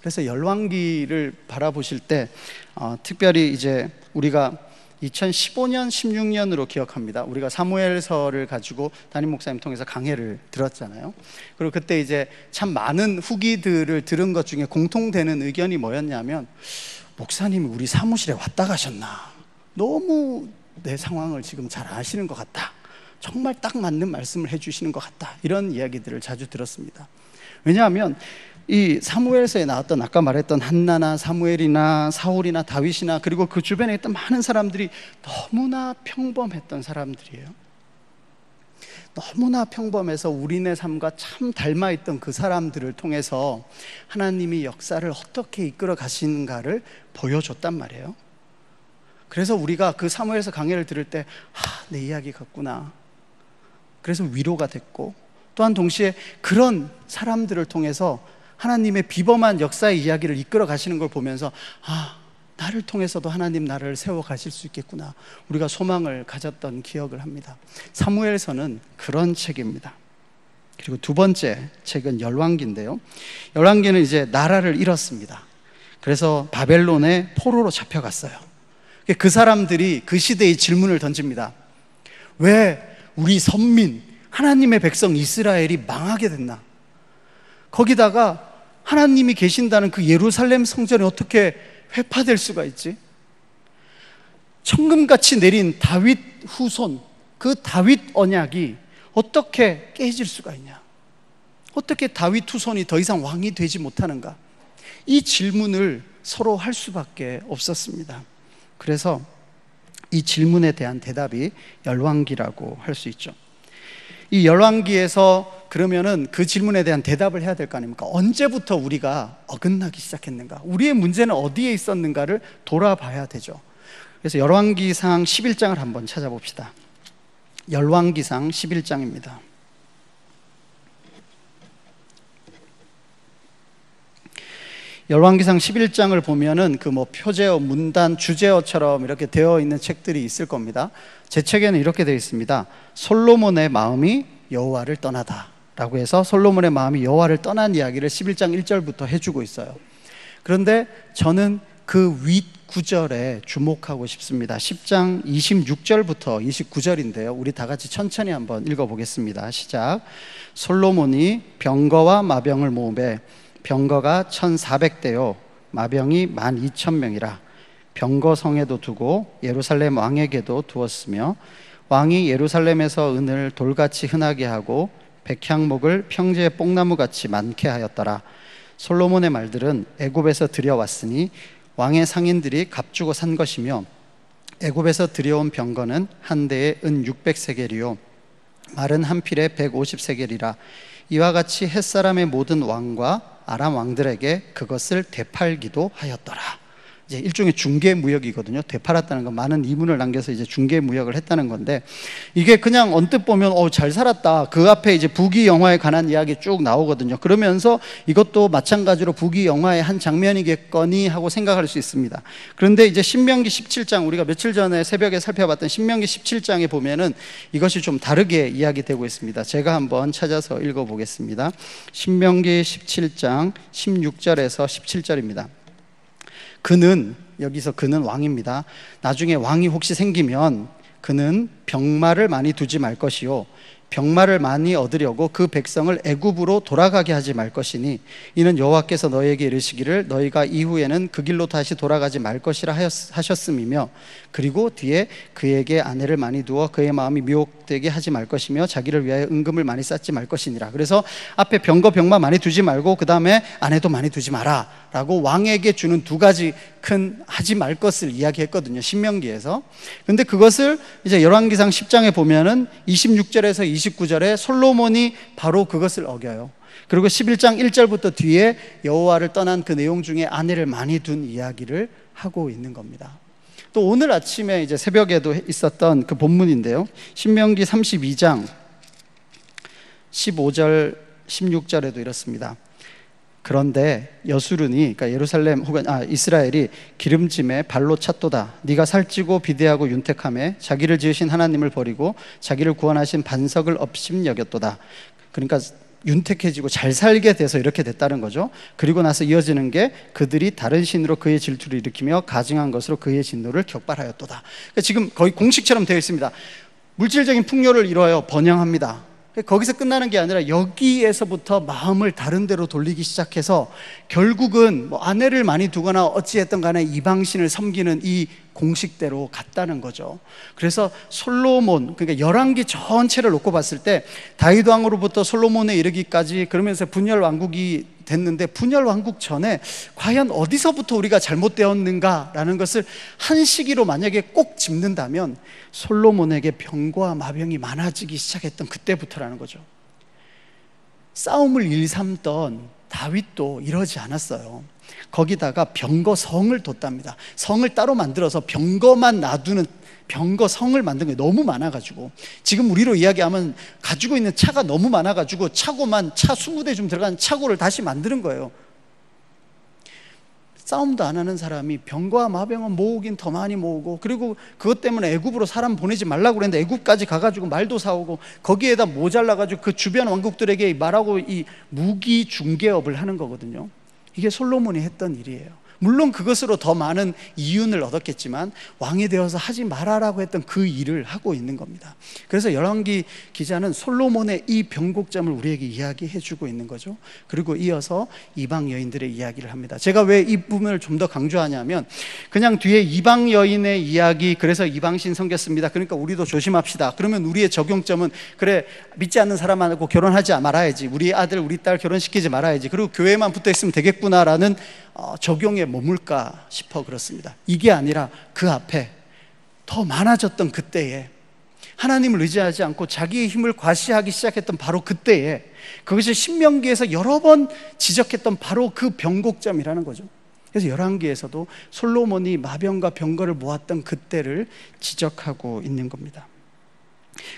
그래서 열왕기를 바라보실 때 특별히 이제 우리가 2015년, 16년으로 기억합니다. 우리가 사무엘서를 가지고 담임 목사님 통해서 강해를 들었잖아요. 그리고 그때 이제 참 많은 후기들을 들은 것 중에 공통되는 의견이 뭐였냐면, 목사님이 우리 사무실에 왔다 가셨나? 너무 내 상황을 지금 잘 아시는 것 같다. 정말 딱 맞는 말씀을 해주시는 것 같다. 이런 이야기들을 자주 들었습니다. 왜냐하면 이 사무엘서에 나왔던, 아까 말했던 한나나 사무엘이나 사울이나 다윗이나 그리고 그 주변에 있던 많은 사람들이 너무나 평범했던 사람들이에요. 너무나 평범해서 우리네 삶과 참 닮아있던 그 사람들을 통해서 하나님이 역사를 어떻게 이끌어 가시는가를 보여줬단 말이에요. 그래서 우리가 그 사무엘서 강해를 들을 때 내 이야기 같구나. 그래서 위로가 됐고, 또한 동시에 그런 사람들을 통해서 하나님의 비범한 역사의 이야기를 이끌어 가시는 걸 보면서 나를 통해서도 하나님 나를 세워 가실 수 있겠구나, 우리가 소망을 가졌던 기억을 합니다. 사무엘서는 그런 책입니다. 그리고 두 번째 책은 열왕기인데요, 열왕기는 이제 나라를 잃었습니다. 그래서 바벨론의 포로로 잡혀갔어요. 그 사람들이 그 시대의 질문을 던집니다. 왜 우리 선민 하나님의 백성 이스라엘이 망하게 됐나? 거기다가 하나님이 계신다는 그 예루살렘 성전이 어떻게 회파될 수가 있지? 천금같이 내린 다윗 후손, 그 다윗 언약이 어떻게 깨질 수가 있냐? 어떻게 다윗 후손이 더 이상 왕이 되지 못하는가? 이 질문을 서로 할 수밖에 없었습니다. 그래서 이 질문에 대한 대답이 열왕기라고 할 수 있죠. 이 열왕기에서 그러면은 그 질문에 대한 대답을 해야 될 거 아닙니까? 언제부터 우리가 어긋나기 시작했는가? 우리의 문제는 어디에 있었는가를 돌아봐야 되죠. 그래서 열왕기상 11장을 한번 찾아봅시다. 열왕기상 11장입니다. 열왕기상 11장을 보면은 그 표제어, 문단, 주제어처럼 이렇게 되어 있는 책들이 있을 겁니다. 제 책에는 이렇게 되어 있습니다. 솔로몬의 마음이 여호와를 떠나다 라고 해서 솔로몬의 마음이 여호와를 떠난 이야기를 11장 1절부터 해주고 있어요. 그런데 저는 그 윗 구절에 주목하고 싶습니다. 10장 26절부터 29절인데요 우리 다 같이 천천히 한번 읽어보겠습니다. 시작. 솔로몬이 병거와 마병을 모으매 병거가 1400대요 마병이 12,000명이라 병거성에도 두고 예루살렘 왕에게도 두었으며 왕이 예루살렘에서 은을 돌같이 흔하게 하고 백향목을 평지의 뽕나무같이 많게 하였더라. 솔로몬의 말들은 애굽에서 들여왔으니 왕의 상인들이 값주고 산 것이며 애굽에서 들여온 병거는 한 대에 은 600세겔이요 말은 한 필에 150세겔이라. 이와 같이 햇사람의 모든 왕과 아람 왕들에게 그것을 되팔기도 하였더라. 이제 일종의 중개 무역이거든요. 되팔았다는 건 많은 이문을 남겨서 이제 중개 무역을 했다는 건데, 이게 그냥 언뜻 보면 잘 살았다. 그 앞에 이제 부귀 영화에 관한 이야기 쭉 나오거든요. 그러면서 이것도 마찬가지로 부귀 영화의 한 장면이겠거니 하고 생각할 수 있습니다. 그런데 이제 신명기 17장, 우리가 며칠 전에 새벽에 살펴봤던 신명기 17장에 보면은 이것이 좀 다르게 이야기되고 있습니다. 제가 한번 찾아서 읽어보겠습니다. 신명기 17장 16절에서 17절입니다. 그는, 여기서 그는 왕입니다. 나중에 왕이 혹시 생기면 그는 병마를 많이 두지 말 것이요 병마를 많이 얻으려고 그 백성을 애굽으로 돌아가게 하지 말 것이니 이는 여호와께서 너희에게 이르시기를 너희가 이후에는 그 길로 다시 돌아가지 말 것이라 하셨음이며, 그리고 뒤에 그에게 아내를 많이 두어 그의 마음이 미혹되게 하지 말 것이며 자기를 위하여 은금을 많이 쌓지 말 것이니라. 그래서 앞에 병거 병마 많이 두지 말고 그 다음에 아내도 많이 두지 마라 라고 왕에게 주는 두 가지 큰 하지 말 것을 이야기했거든요, 신명기에서. 근데 그것을 이제 열왕기상 10장에 보면은 26절에서 29절에 솔로몬이 바로 그것을 어겨요. 그리고 11장 1절부터 뒤에 여호와를 떠난 그 내용 중에 아내를 많이 둔 이야기를 하고 있는 겁니다. 또 오늘 아침에 이제 새벽에도 있었던 그 본문인데요, 신명기 32장 15절 16절에도 이렇습니다. 그런데 여수르니, 그러니까 예루살렘 혹은 이스라엘이 기름짐에 발로 찼도다. 네가 살찌고 비대하고 윤택하며 자기를 지으신 하나님을 버리고 자기를 구원하신 반석을 업심여겼도다. 그러니까 윤택해지고 잘 살게 돼서 이렇게 됐다는 거죠. 그리고 나서 이어지는 게 그들이 다른 신으로 그의 질투를 일으키며 가증한 것으로 그의 진노를 격발하였도다. 그러니까 지금 거의 공식처럼 되어 있습니다. 물질적인 풍요를 이루어요. 번영합니다. 거기서 끝나는 게 아니라 여기에서부터 마음을 다른 데로 돌리기 시작해서 결국은 뭐 아내를 많이 두거나 어찌했든 간에 이방신을 섬기는 이 공식대로 갔다는 거죠. 그래서 솔로몬, 그러니까 열왕기 전체를 놓고 봤을 때 다윗 왕으로부터 솔로몬에 이르기까지 그러면서 분열 왕국이 됐는데, 분열 왕국 전에 과연 어디서부터 우리가 잘못되었는가라는 것을 한 시기로 만약에 꼭 짚는다면 솔로몬에게 병과 마병이 많아지기 시작했던 그때부터라는 거죠. 싸움을 일삼던 다윗도 이러지 않았어요. 거기다가 병거성을 뒀답니다. 성을 따로 만들어서 병거만 놔두는 병거성을 만든 게 너무 많아가지고, 지금 우리로 이야기하면 가지고 있는 차가 너무 많아가지고 차고만 차 20대 좀 들어간 차고를 다시 만드는 거예요. 싸움도 안 하는 사람이 병과 마병은 모으긴 더 많이 모으고, 그리고 그것 때문에 애굽으로 사람 보내지 말라고 그랬는데 애굽까지 가가지고 말도 사오고, 거기에다 모자라가지고 그 주변 왕국들에게 말하고 이 무기 중개업을 하는 거거든요. 이게 솔로몬이 했던 일이에요. 물론 그것으로 더 많은 이윤을 얻었겠지만 왕이 되어서 하지 말아라고 했던 그 일을 하고 있는 겁니다. 그래서 열왕기 기자는 솔로몬의 이 변곡점을 우리에게 이야기해 주고 있는 거죠. 그리고 이어서 이방 여인들의 이야기를 합니다. 제가 왜 이 부분을 좀 더 강조하냐면, 그냥 뒤에 이방 여인의 이야기, 그래서 이방신 섬겼습니다, 그러니까 우리도 조심합시다, 그러면 우리의 적용점은 그래, 믿지 않는 사람하고 결혼하지 말아야지, 우리 아들 우리 딸 결혼시키지 말아야지, 그리고 교회만 붙어 있으면 되겠구나라는 적용에 머물까 싶어 그렇습니다. 이게 아니라 그 앞에 더 많아졌던 그때에, 하나님을 의지하지 않고 자기의 힘을 과시하기 시작했던 바로 그때에, 그것이 신명기에서 여러 번 지적했던 바로 그 변곡점이라는 거죠. 그래서 열왕기에서도 솔로몬이 마병과 병거를 모았던 그때를 지적하고 있는 겁니다.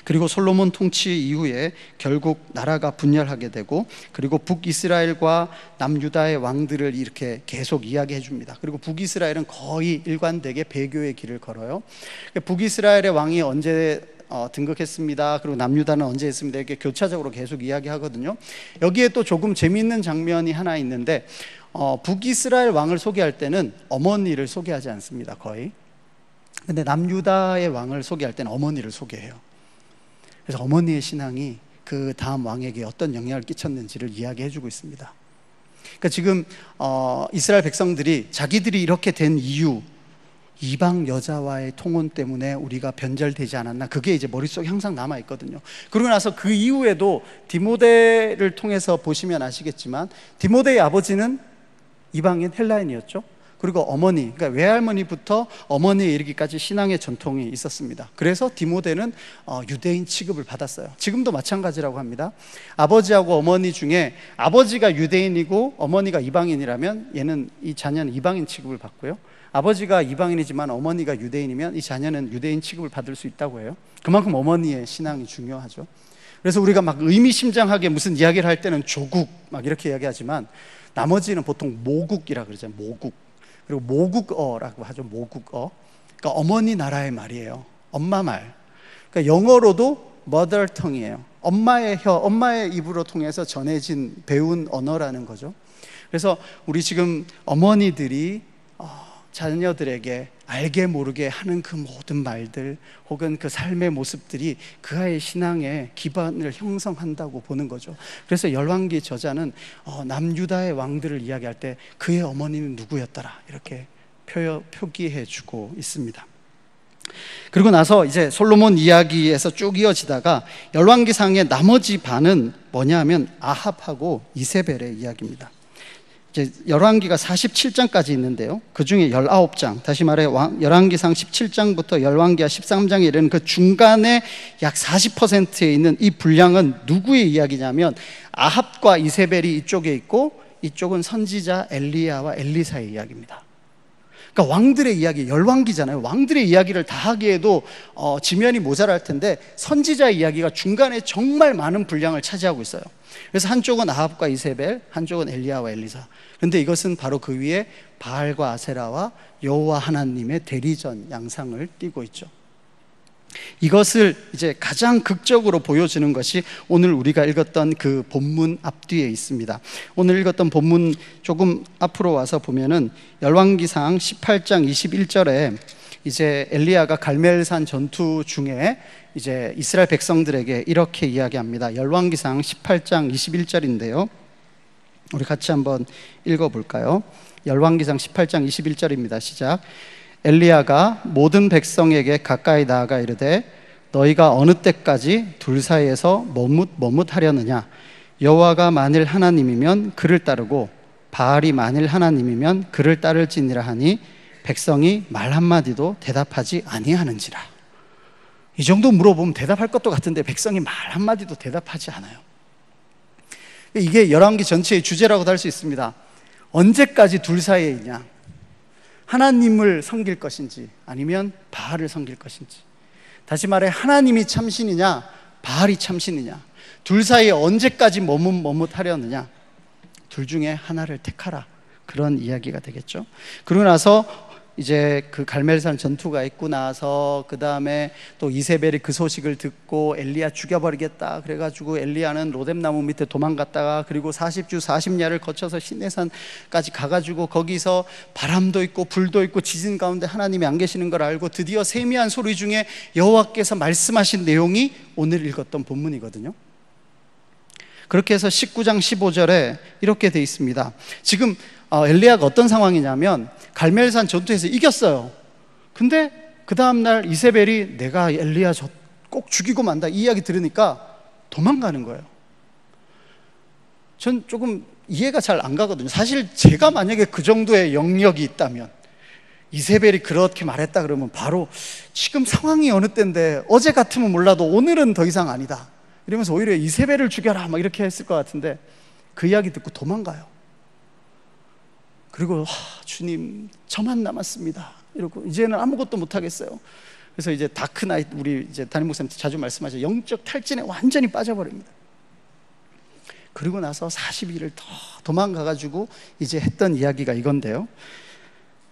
그리고 솔로몬 통치 이후에 결국 나라가 분열하게 되고, 그리고 북이스라엘과 남유다의 왕들을 이렇게 계속 이야기해 줍니다. 그리고 북이스라엘은 거의 일관되게 배교의 길을 걸어요. 북이스라엘의 왕이 언제 등극했습니다, 그리고 남유다는 언제 했습니다, 이렇게 교차적으로 계속 이야기하거든요. 여기에 또 조금 재미있는 장면이 하나 있는데, 북이스라엘 왕을 소개할 때는 어머니를 소개하지 않습니다, 거의. 근데 남유다의 왕을 소개할 때는 어머니를 소개해요. 그래서 어머니의 신앙이 그 다음 왕에게 어떤 영향을 끼쳤는지를 이야기해 주고 있습니다. 그러니까 지금 이스라엘 백성들이 자기들이 이렇게 된 이유, 이방 여자와의 통혼 때문에 우리가 변절되지 않았나, 그게 이제 머릿속에 항상 남아 있거든요. 그러고 나서 그 이후에도 디모데를 통해서 보시면 아시겠지만, 디모데의 아버지는 이방인 헬라인이었죠. 그리고 어머니, 그러니까 외할머니부터 어머니에 이르기까지 신앙의 전통이 있었습니다. 그래서 디모데는 유대인 취급을 받았어요. 지금도 마찬가지라고 합니다. 아버지하고 어머니 중에 아버지가 유대인이고 어머니가 이방인이라면 이 자녀는 이방인 취급을 받고요, 아버지가 이방인이지만 어머니가 유대인이면 이 자녀는 유대인 취급을 받을 수 있다고 해요. 그만큼 어머니의 신앙이 중요하죠. 그래서 우리가 막 의미심장하게 무슨 이야기를 할 때는 조국 막 이렇게 이야기하지만, 나머지는 보통 모국이라 그러잖아요. 모국. 그리고 모국어라고 하죠. 모국어. 그러니까 어머니 나라의 말이에요. 엄마 말. 그러니까 영어로도 mother tongue이에요. 엄마의 엄마의 입으로 통해서 전해진 배운 언어라는 거죠. 그래서 우리 지금 어머니들이 자녀들에게 알게 모르게 하는 그 모든 말들, 혹은 그 삶의 모습들이 그 아이의 신앙의 기반을 형성한다고 보는 거죠. 그래서 열왕기 저자는 남유다의 왕들을 이야기할 때 그의 어머니는 누구였더라, 이렇게 표기해 주고 있습니다. 그리고 나서 이제 솔로몬 이야기에서 쭉 이어지다가 열왕기상의 나머지 반은 뭐냐 하면 아합하고 이세벨의 이야기입니다. 열왕기가 47장까지 있는데요, 그 중에 19장, 다시 말해 열왕기상 17장부터 열왕기하 13장에 이르는 그 중간에 약 40%에 있는 이 분량은 누구의 이야기냐면, 아합과 이세벨이 이쪽에 있고 이쪽은 선지자 엘리야와 엘리사의 이야기입니다. 그러니까 왕들의 이야기, 열왕기잖아요. 왕들의 이야기를 다 하기에도 지면이 모자랄 텐데 선지자의 이야기가 중간에 정말 많은 분량을 차지하고 있어요. 그래서 한쪽은 아합과 이세벨, 한쪽은 엘리야와 엘리사. 그런데 이것은 바로 그 위에 바알과 아세라와 여호와 하나님의 대리전 양상을 띠고 있죠. 이것을 이제 가장 극적으로 보여주는 것이 오늘 우리가 읽었던 그 본문 앞뒤에 있습니다. 오늘 읽었던 본문 조금 앞으로 와서 보면은 열왕기상 18장 21절에 이제 엘리야가 갈멜산 전투 중에 이제 이스라엘 백성들에게 이렇게 이야기합니다. 열왕기상 18장 21절인데요. 우리 같이 한번 읽어볼까요? 열왕기상 18장 21절입니다. 시작. 엘리야가 모든 백성에게 가까이 나아가 이르되 너희가 어느 때까지 둘 사이에서 머뭇하려느냐? 여호와가 만일 하나님이면 그를 따르고 바알이 만일 하나님이면 그를 따를지니라 하니 백성이 말 한마디도 대답하지 아니하는지라. 이 정도 물어보면 대답할 것도 같은데 백성이 말 한마디도 대답하지 않아요. 이게 열왕기 전체의 주제라고도 할 수 있습니다. 언제까지 둘 사이에 있냐? 하나님을 섬길 것인지 아니면 바알을 섬길 것인지. 다시 말해 하나님이 참신이냐 바알이 참신이냐. 둘 사이에 언제까지 머뭇하려느냐. 둘 중에 하나를 택하라. 그런 이야기가 되겠죠. 그러고 나서 이제 그 갈멜산 전투가 있고 나서 그 다음에 또 이세벨이 그 소식을 듣고 엘리야 죽여버리겠다 그래가지고 엘리야는 로뎀나무 밑에 도망갔다가 그리고 40주 40야를 거쳐서 시내산까지 가가지고 거기서 바람도 있고 불도 있고 지진 가운데 하나님이 안 계시는 걸 알고 드디어 세미한 소리 중에 여호와께서 말씀하신 내용이 오늘 읽었던 본문이거든요. 그렇게 해서 19장 15절에 이렇게 돼 있습니다. 지금 엘리야가 어떤 상황이냐면 갈멜산 전투에서 이겼어요. 근데 그 다음날 이세벨이 내가 엘리야 꼭 죽이고 만다 이 이야기 들으니까 도망가는 거예요. 전 조금 이해가 잘 안 가거든요. 사실 제가 만약에 그 정도의 영역이 있다면 이세벨이 그렇게 말했다 그러면 바로 지금 상황이 어느 때인데 어제 같으면 몰라도 오늘은 더 이상 아니다 이러면서 오히려 이세벨을 죽여라 막 이렇게 했을 것 같은데 그 이야기 듣고 도망가요. 그리고 주님 저만 남았습니다 이러고 이제는 아무것도 못하겠어요. 그래서 이제 다크나이트, 우리 이제 담임 목사님 자주 말씀하죠. 영적 탈진에 완전히 빠져버립니다. 그리고 나서 40일을 더 도망가가지고 이제 했던 이야기가 이건데요.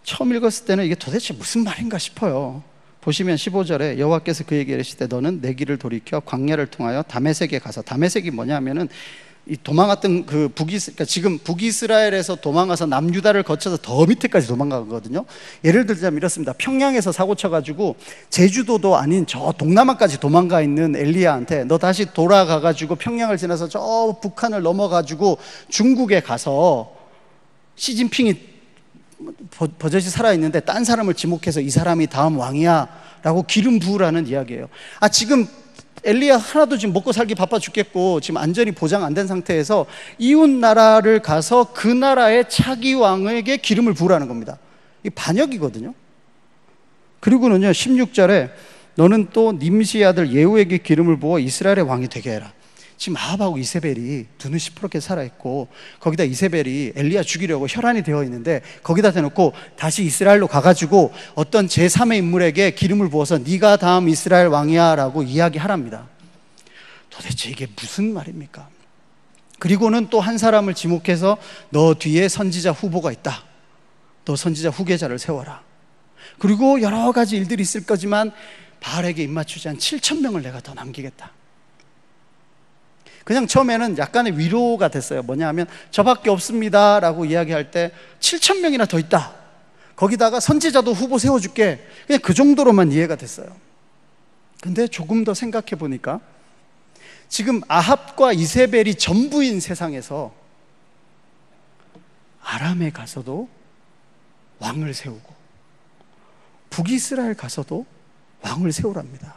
처음 읽었을 때는 이게 도대체 무슨 말인가 싶어요. 보시면 15절에 여호와께서 그에게 이르시되 너는 내 길을 돌이켜 광야를 통하여 다메섹에 가서, 다메섹이 뭐냐면은 이 도망갔던 그 그러니까 지금 북이스라엘에서 도망가서 남유다를 거쳐서 더 밑에까지 도망가거든요. 예를 들자면 이렇습니다. 평양에서 사고 쳐가지고 제주도도 아닌 저 동남아까지 도망가 있는 엘리야한테 너 다시 돌아가가지고 평양을 지나서 저 북한을 넘어가지고 중국에 가서 시진핑이 버젓이 살아있는데 딴 사람을 지목해서 이 사람이 다음 왕이야 라고 기름 부으라는 이야기예요. 지금 엘리야 하나도 지금 먹고 살기 바빠 죽겠고 지금 안전이 보장 안 된 상태에서 이웃 나라를 가서 그 나라의 차기 왕에게 기름을 부으라는 겁니다. 이 반역이거든요. 그리고는요 16절에 너는 또 님시 아들 예후에게 기름을 부어 이스라엘의 왕이 되게 해라. 지금 아합하고 이세벨이 눈은 시퍼렇게 살아있고 거기다 이세벨이 엘리야 죽이려고 혈안이 되어 있는데 거기다 대놓고 다시 이스라엘로 가가지고 어떤 제3의 인물에게 기름을 부어서 네가 다음 이스라엘 왕이야 라고 이야기하랍니다. 도대체 이게 무슨 말입니까? 그리고는 또 한 사람을 지목해서 너 뒤에 선지자 후보가 있다. 너 선지자 후계자를 세워라. 그리고 여러 가지 일들이 있을 거지만 바알에게 입맞추지 않은 7,000명을 내가 더 남기겠다. 그냥 처음에는 약간의 위로가 됐어요. 뭐냐 하면 저밖에 없습니다 라고 이야기할 때 7,000명이나 더 있다. 거기다가 선지자도 후보 세워줄게. 그냥 그 정도로만 이해가 됐어요. 근데 조금 더 생각해 보니까 지금 아합과 이세벨이 전부인 세상에서 아람에 가서도 왕을 세우고 북이스라엘 가서도 왕을 세우랍니다.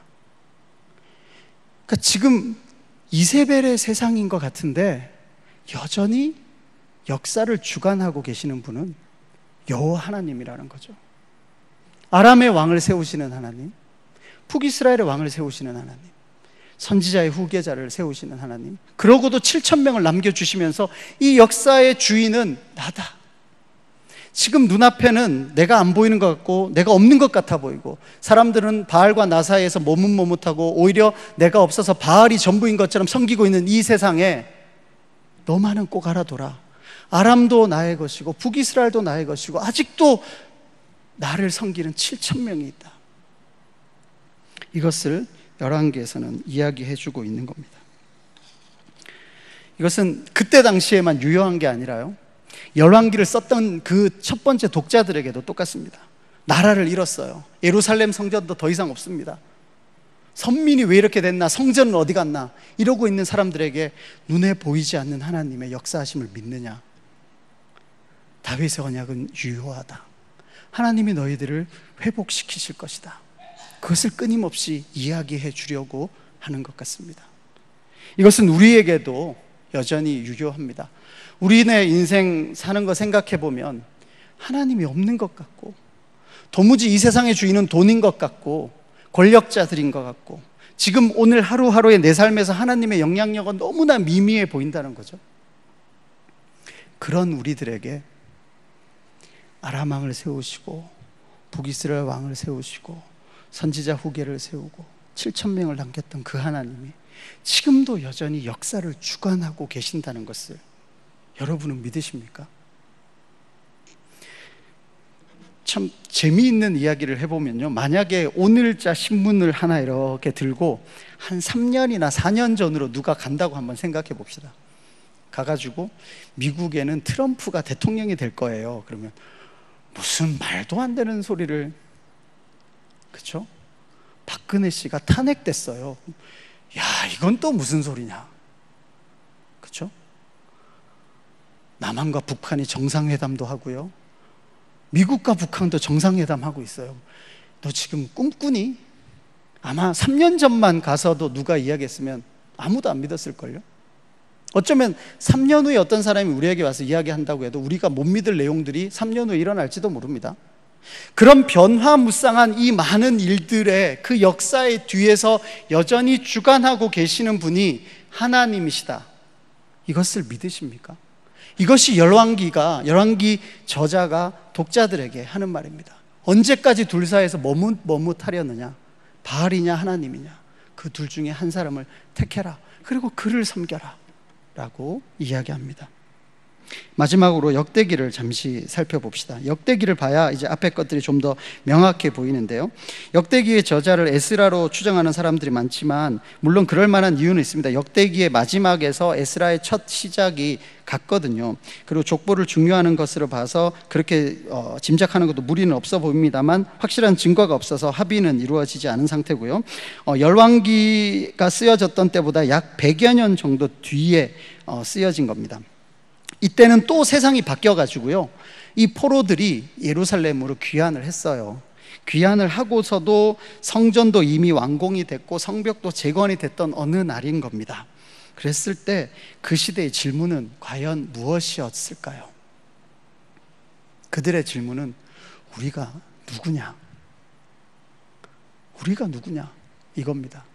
그러니까 지금 이세벨의 세상인 것 같은데 여전히 역사를 주관하고 계시는 분은 여호와 하나님이라는 거죠. 아람의 왕을 세우시는 하나님, 북이스라엘의 왕을 세우시는 하나님, 선지자의 후계자를 세우시는 하나님, 그러고도 7,000명을 남겨주시면서 이 역사의 주인은 나다. 지금 눈앞에는 내가 안 보이는 것 같고 내가 없는 것 같아 보이고, 사람들은 바알과 나 사이에서 머뭇머뭇하고 오히려 내가 없어서 바알이 전부인 것처럼 섬기고 있는 이 세상에 너만은 꼭 알아둬라. 아람도 나의 것이고 북이스라엘도 나의 것이고 아직도 나를 섬기는 7천 명이 있다. 이것을 열왕기에서는 이야기해주고 있는 겁니다. 이것은 그때 당시에만 유효한 게 아니라요, 열왕기를 썼던 그 첫 번째 독자들에게도 똑같습니다. 나라를 잃었어요. 예루살렘 성전도 더 이상 없습니다. 선민이 왜 이렇게 됐나, 성전은 어디 갔나, 이러고 있는 사람들에게 눈에 보이지 않는 하나님의 역사하심을 믿느냐? 다윗의 언약은 유효하다. 하나님이 너희들을 회복시키실 것이다. 그것을 끊임없이 이야기해 주려고 하는 것 같습니다. 이것은 우리에게도 여전히 유효합니다. 우리네 인생 사는 거 생각해 보면 하나님이 없는 것 같고, 도무지 이 세상의 주인은 돈인 것 같고 권력자들인 것 같고, 지금 오늘 하루하루의 내 삶에서 하나님의 영향력은 너무나 미미해 보인다는 거죠. 그런 우리들에게 아람 왕을 세우시고 북이스라엘 왕을 세우시고 선지자 후계를 세우고 7천 명을 남겼던 그 하나님이 지금도 여전히 역사를 주관하고 계신다는 것을 여러분은 믿으십니까? 참 재미있는 이야기를 해보면요, 만약에 오늘자 신문을 하나 이렇게 들고 한 3년이나 4년 전으로 누가 간다고 한번 생각해 봅시다. 가가지고 미국에는 트럼프가 대통령이 될 거예요. 그러면 무슨 말도 안 되는 소리를, 그렇죠? 박근혜 씨가 탄핵됐어요. 야, 이건 또 무슨 소리냐, 그렇죠? 남한과 북한이 정상회담도 하고요, 미국과 북한도 정상회담하고 있어요. 너 지금 꿈꾸니? 아마 3년 전만 가서도 누가 이야기했으면 아무도 안 믿었을걸요. 어쩌면 3년 후에 어떤 사람이 우리에게 와서 이야기한다고 해도 우리가 못 믿을 내용들이 3년 후에 일어날지도 모릅니다. 그런 변화무쌍한 이 많은 일들의 그 역사의 뒤에서 여전히 주관하고 계시는 분이 하나님이시다. 이것을 믿으십니까? 이것이 열왕기 저자가 독자들에게 하는 말입니다. 언제까지 둘 사이에서 머뭇하려느냐? 바알이냐 하나님이냐? 그 둘 중에 한 사람을 택해라. 그리고 그를 섬겨라 라고 이야기합니다. 마지막으로 역대기를 잠시 살펴봅시다. 역대기를 봐야 이제 앞에 것들이 좀 더 명확해 보이는데요, 역대기의 저자를 에스라로 추정하는 사람들이 많지만 물론 그럴 만한 이유는 있습니다. 역대기의 마지막에서 에스라의 첫 시작이 같거든요. 그리고 족보를 중요하는 것으로 봐서 그렇게 짐작하는 것도 무리는 없어 보입니다만 확실한 증거가 없어서 합의는 이루어지지 않은 상태고요. 열왕기가 쓰여졌던 때보다 약 100여 년 정도 뒤에 쓰여진 겁니다. 이때는 또 세상이 바뀌어가지고요, 이 포로들이 예루살렘으로 귀환을 했어요. 귀환을 하고서도 성전도 이미 완공이 됐고 성벽도 재건이 됐던 어느 날인 겁니다. 그랬을 때 그 시대의 질문은 과연 무엇이었을까요? 그들의 질문은 우리가 누구냐? 우리가 누구냐? 이겁니다.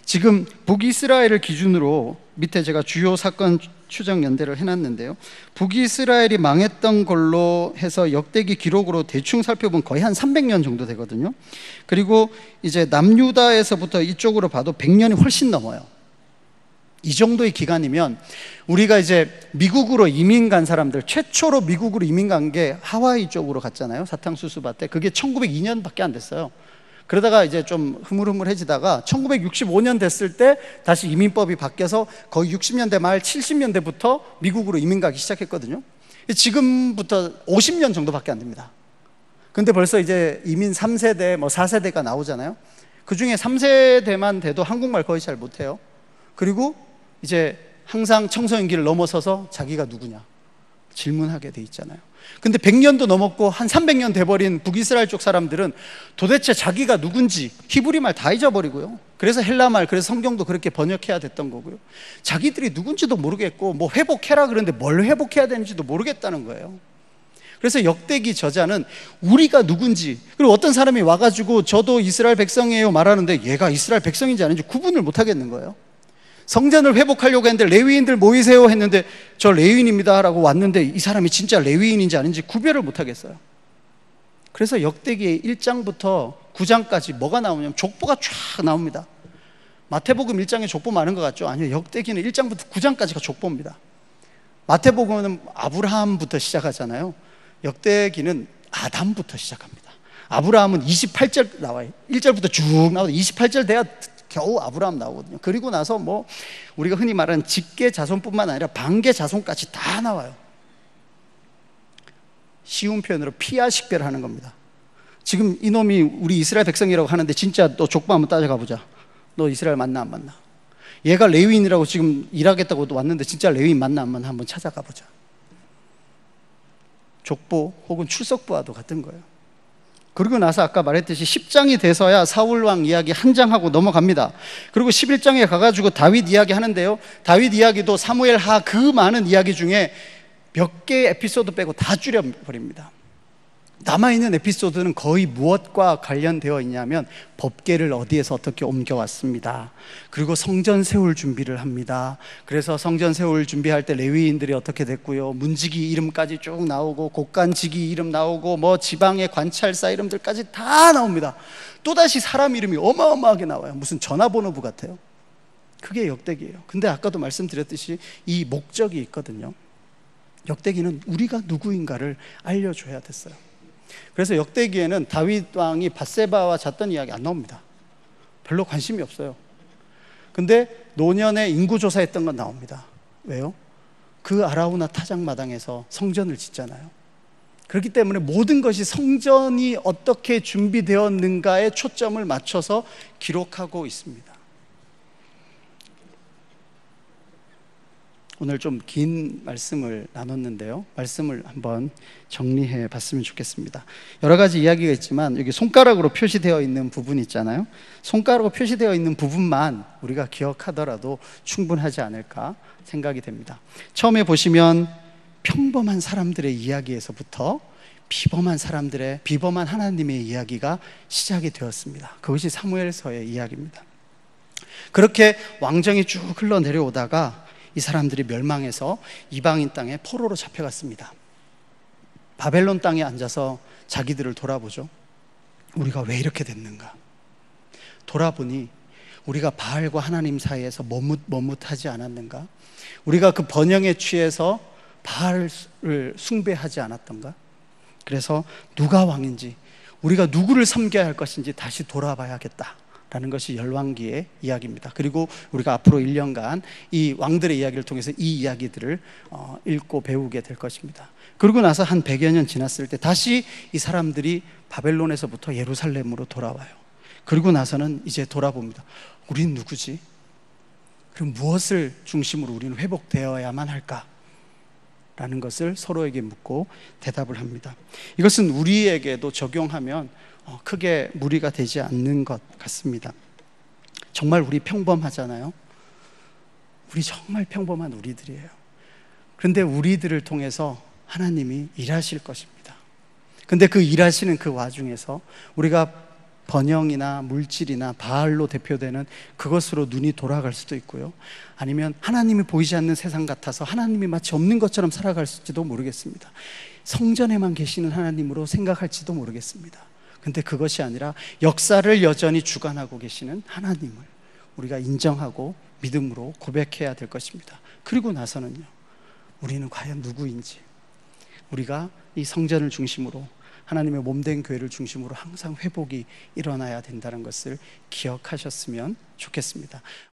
지금 북이스라엘을 기준으로 밑에 제가 주요 사건 추정 연대를 해놨는데요, 북이스라엘이 망했던 걸로 해서 역대기 기록으로 대충 살펴보면 거의 한 300년 정도 되거든요. 그리고 이제 남유다에서부터 이쪽으로 봐도 100년이 훨씬 넘어요. 이 정도의 기간이면 우리가 이제 미국으로 이민 간 사람들, 최초로 미국으로 이민 간 게 하와이 쪽으로 갔잖아요. 사탕수수 밭에. 그게 1902년밖에 안 됐어요. 그러다가 이제 좀 흐물흐물해지다가 1965년 됐을 때 다시 이민법이 바뀌어서 거의 60년대 말 70년대부터 미국으로 이민 가기 시작했거든요. 지금부터 50년 정도밖에 안 됩니다. 근데 벌써 이제 이민 3세대, 4세대가 나오잖아요. 그 중에 3세대만 돼도 한국말 거의 잘 못해요. 그리고 이제 항상 청소년기를 넘어서서 자기가 누구냐 질문하게 돼 있잖아요. 근데 100년도 넘었고 한 300년 돼버린 북이스라엘 쪽 사람들은 도대체 자기가 누군지 히브리 말 다 잊어버리고요. 그래서 헬라 말, 그래서 성경도 그렇게 번역해야 됐던 거고요. 자기들이 누군지도 모르겠고 뭐 회복해라 그러는데 뭘 회복해야 되는지도 모르겠다는 거예요. 그래서 역대기 저자는 우리가 누군지, 그리고 어떤 사람이 와가지고 저도 이스라엘 백성이에요 말하는데 얘가 이스라엘 백성인지 아닌지 구분을 못 하겠는 거예요. 성전을 회복하려고 했는데 레위인들 모이세요 했는데 저 레위인입니다 라고 왔는데 이 사람이 진짜 레위인인지 아닌지 구별을 못 하겠어요. 그래서 역대기 1장부터 9장까지 뭐가 나오냐면 족보가 쫙 나옵니다. 마태복음 1장에 족보 많은 것 같죠? 아니요, 역대기는 1장부터 9장까지가 족보입니다. 마태복음은 아브라함부터 시작하잖아요. 역대기는 아담부터 시작합니다. 아브라함은 28절 나와요. 1절부터 쭉 나와요. 28절 돼야 겨우 아브라함 나오거든요. 그리고 나서 뭐 우리가 흔히 말하는 직계 자손뿐만 아니라 반계 자손까지 다 나와요. 쉬운 표현으로 피아 식별하는 겁니다. 지금 이놈이 우리 이스라엘 백성이라고 하는데 진짜 너 족보 한번 따져가 보자. 너 이스라엘 맞나 안 맞나? 얘가 레위인이라고 지금 일하겠다고 왔는데 진짜 레위인 맞나 안 맞나 한번 찾아가 보자. 족보 혹은 출석부와도 같은 거예요. 그리고 나서 아까 말했듯이 10장이 돼서야 사울왕 이야기 한 장 하고 넘어갑니다. 그리고 11장에 가가지고 다윗 이야기 하는데요, 다윗 이야기도 사무엘하 그 많은 이야기 중에 몇 개의 에피소드 빼고 다 줄여버립니다. 남아있는 에피소드는 거의 무엇과 관련되어 있냐면 법궤를 어디에서 어떻게 옮겨왔습니다. 그리고 성전 세울 준비를 합니다. 그래서 성전 세울 준비할 때 레위인들이 어떻게 됐고요, 문지기 이름까지 쭉 나오고 곡간지기 이름 나오고 뭐 지방의 관찰사 이름들까지 다 나옵니다. 또다시 사람 이름이 어마어마하게 나와요. 무슨 전화번호부 같아요. 그게 역대기예요. 근데 아까도 말씀드렸듯이 이 목적이 있거든요. 역대기는 우리가 누구인가를 알려줘야 됐어요. 그래서 역대기에는 다윗 왕이 밧세바와 잤던 이야기 안 나옵니다. 별로 관심이 없어요. 근데 노년에 인구조사했던 건 나옵니다. 왜요? 그 아라우나 타작마당에서 성전을 짓잖아요. 그렇기 때문에 모든 것이 성전이 어떻게 준비되었는가에 초점을 맞춰서 기록하고 있습니다. 오늘 좀 긴 말씀을 나눴는데요, 말씀을 한번 정리해 봤으면 좋겠습니다. 여러 가지 이야기가 있지만 여기 손가락으로 표시되어 있는 부분 있잖아요. 손가락으로 표시되어 있는 부분만 우리가 기억하더라도 충분하지 않을까 생각이 됩니다. 처음에 보시면 평범한 사람들의 이야기에서부터 비범한 하나님의 이야기가 시작이 되었습니다. 그것이 사무엘서의 이야기입니다. 그렇게 왕정이 쭉 흘러내려오다가 이 사람들이 멸망해서 이방인 땅에 포로로 잡혀갔습니다. 바벨론 땅에 앉아서 자기들을 돌아보죠. 우리가 왜 이렇게 됐는가? 돌아보니 우리가 바알과 하나님 사이에서 머뭇하지 않았는가? 우리가 그 번영에 취해서 바알을 숭배하지 않았던가? 그래서 누가 왕인지, 우리가 누구를 섬겨야 할 것인지 다시 돌아봐야겠다 라는 것이 열왕기의 이야기입니다. 그리고 우리가 앞으로 1년간 이 왕들의 이야기를 통해서 이 이야기들을 읽고 배우게 될 것입니다. 그러고 나서 한 100여 년 지났을 때 다시 이 사람들이 바벨론에서부터 예루살렘으로 돌아와요. 그리고 나서는 이제 돌아봅니다. 우린 누구지? 그럼 무엇을 중심으로 우리는 회복되어야만 할까? 라는 것을 서로에게 묻고 대답을 합니다. 이것은 우리에게도 적용하면 크게 무리가 되지 않는 것 같습니다. 정말 우리 평범하잖아요. 우리 정말 평범한 우리들이에요. 그런데 우리들을 통해서 하나님이 일하실 것입니다. 근데 그 일하시는 그 와중에서 우리가 번영이나 물질이나 바알로 대표되는 그것으로 눈이 돌아갈 수도 있고요, 아니면 하나님이 보이지 않는 세상 같아서 하나님이 마치 없는 것처럼 살아갈지도 모르겠습니다. 성전에만 계시는 하나님으로 생각할지도 모르겠습니다. 근데 그것이 아니라 역사를 여전히 주관하고 계시는 하나님을 우리가 인정하고 믿음으로 고백해야 될 것입니다. 그리고 나서는요, 우리는 과연 누구인지, 우리가 이 성전을 중심으로 하나님의 몸된 교회를 중심으로 항상 회복이 일어나야 된다는 것을 기억하셨으면 좋겠습니다.